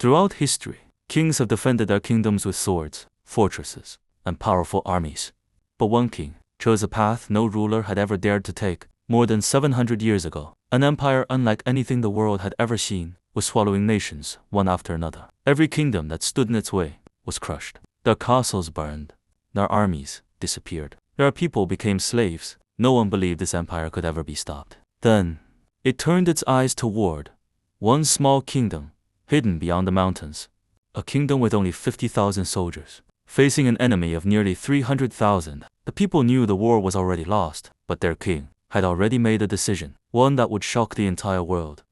Throughout history, kings have defended their kingdoms with swords, fortresses, and powerful armies. But one king chose a path no ruler had ever dared to take. More than 700 years ago, an empire unlike anything the world had ever seen was swallowing nations, one after another. Every kingdom that stood in its way was crushed. Their castles burned. Their armies disappeared. Their people became slaves. No one believed this empire could ever be stopped. Then, it turned its eyes toward one small kingdom, hidden beyond the mountains. A kingdom with only 50,000 soldiers, facing an enemy of nearly 300,000. The people knew the war was already lost, but their king had already made a decision, one that would shock the entire world.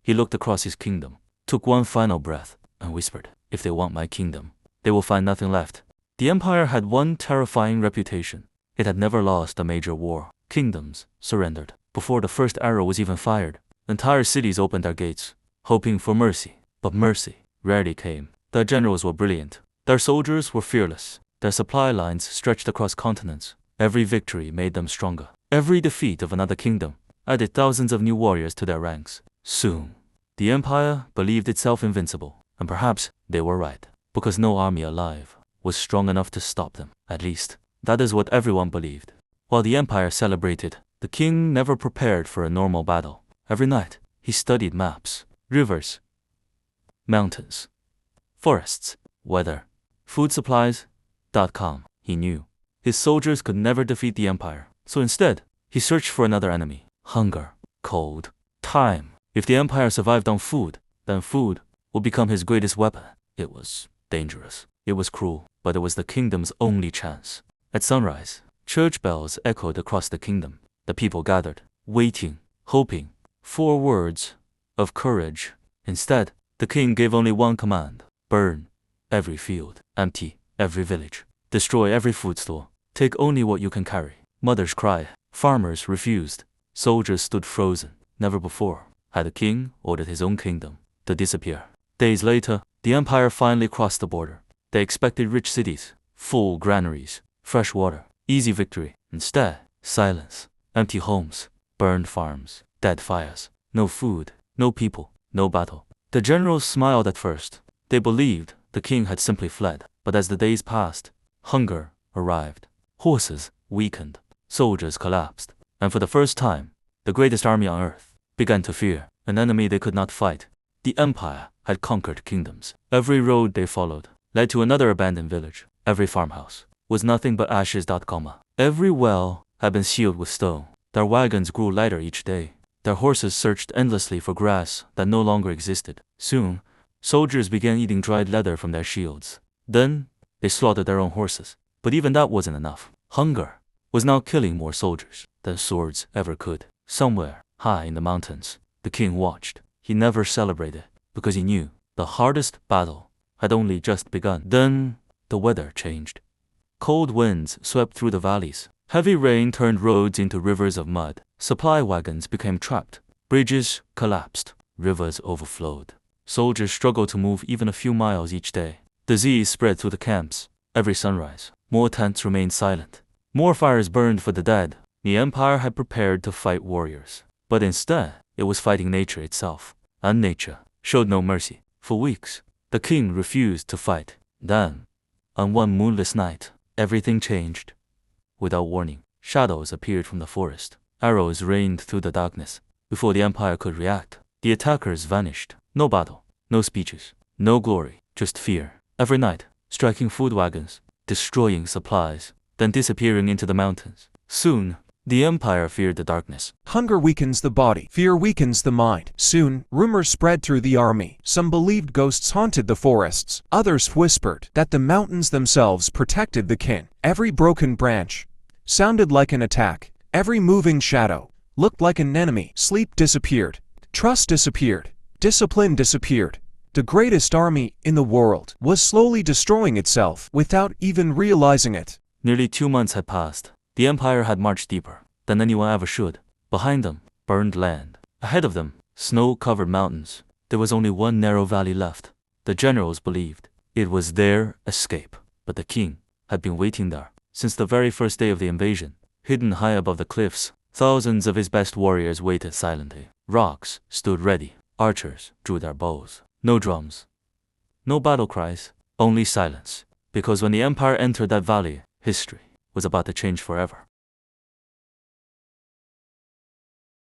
He looked across his kingdom, took one final breath, and whispered, "If they want my kingdom, they will find nothing left." The empire had one terrifying reputation. It had never lost a major war. Kingdoms surrendered before the first arrow was even fired. Entire cities opened their gates, hoping for mercy. But mercy rarely came. Their generals were brilliant. Their soldiers were fearless. Their supply lines stretched across continents. Every victory made them stronger. Every defeat of another kingdom added thousands of new warriors to their ranks. Soon, the empire believed itself invincible. And perhaps they were right, because no army alive was strong enough to stop them. At least, that is what everyone believed. While the empire celebrated, the king never prepared for a normal battle. Every night, he studied maps, rivers, mountains, forests, weather, food supplies. He knew his soldiers could never defeat the empire. So instead, he searched for another enemy: hunger, cold, time. If the empire survived on food, then food would become his greatest weapon. It was dangerous. It was cruel, but it was the kingdom's only chance. At sunrise, church bells echoed across the kingdom. The people gathered, waiting, hoping for words of courage. Instead, the king gave only one command: burn every field, empty every village, destroy every food store, take only what you can carry. Mothers cried, farmers refused, soldiers stood frozen. Never before had a king ordered his own kingdom to disappear. Days later, the empire finally crossed the border. They expected rich cities, full granaries, fresh water, easy victory. Instead, silence, empty homes, burned farms, dead fires, no food, no people, no battle. The generals smiled at first. They believed the king had simply fled. But as the days passed, hunger arrived. Horses weakened. Soldiers collapsed. And for the first time, the greatest army on earth began to fear an enemy they could not fight. The empire had conquered kingdoms. Every road they followed led to another abandoned village. Every farmhouse was nothing but ashes. Every well had been sealed with stone. Their wagons grew lighter each day. Their horses searched endlessly for grass that no longer existed. Soon, soldiers began eating dried leather from their shields. Then, they slaughtered their own horses. But even that wasn't enough. Hunger was now killing more soldiers than swords ever could. Somewhere, high in the mountains, the king watched. He never celebrated, because he knew the hardest battle had only just begun. Then, the weather changed. Cold winds swept through the valleys. Heavy rain turned roads into rivers of mud. Supply wagons became trapped. Bridges collapsed. Rivers overflowed. Soldiers struggled to move even a few miles each day. Disease spread through the camps. Every sunrise, more tents remained silent. More fires burned for the dead. The empire had prepared to fight warriors. But instead, it was fighting nature itself. And nature showed no mercy. For weeks, the king refused to fight. Then, on one moonless night, everything changed. Without warning, shadows appeared from the forest. Arrows rained through the darkness. Before the empire could react, the attackers vanished. No battle, no speeches, no glory, just fear. Every night, striking food wagons, destroying supplies, then disappearing into the mountains. Soon, the empire feared the darkness. Hunger weakens the body. Fear weakens the mind. Soon, rumors spread through the army. Some believed ghosts haunted the forests. Others whispered that the mountains themselves protected the king. Every broken branch sounded like an attack. Every moving shadow looked like an enemy. Sleep disappeared. Trust disappeared. Discipline disappeared. The greatest army in the world was slowly destroying itself without even realizing it. Nearly 2 months had passed. The empire had marched deeper than anyone ever should. Behind them, burned land. Ahead of them, snow-covered mountains. There was only one narrow valley left. The generals believed it was their escape. But the king had been waiting there since the very first day of the invasion. Hidden high above the cliffs, thousands of his best warriors waited silently. Rocks stood ready. Archers drew their bows. No drums, No battle cries, only silence. Because when the empire entered that valley, history was about to change forever.